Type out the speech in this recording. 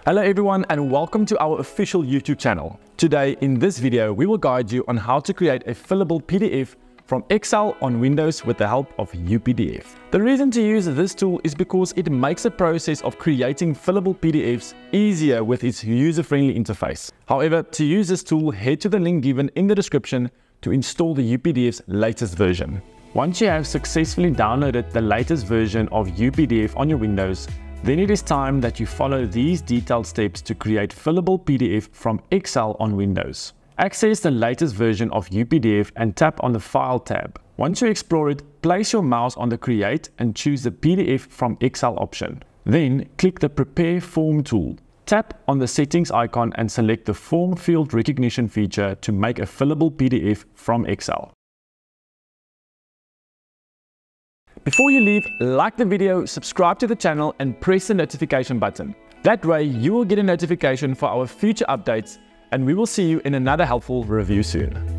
Hello everyone and welcome to our official YouTube channel. Today in this video we will guide you on how to create a fillable PDF from Excel on Windows with the help of UPDF. The reason to use this tool is because it makes the process of creating fillable PDFs easier with its user-friendly interface. However, to use this tool, head to the link given in the description to install the UPDF's latest version. Once you have successfully downloaded the latest version of UPDF on your Windows, then it is time that you follow these detailed steps to create fillable PDF from Excel on Windows. Access the latest version of UPDF and tap on the File tab. Once you explore it, place your mouse on the Create and choose the PDF from Excel option. Then click the Prepare Form tool. Tap on the Settings icon and select the Form Field Recognition feature to make a fillable PDF from Excel. Before you leave, like the video, subscribe to the channel and press the notification button. That way you will get a notification for our future updates, and we will see you in another helpful review soon.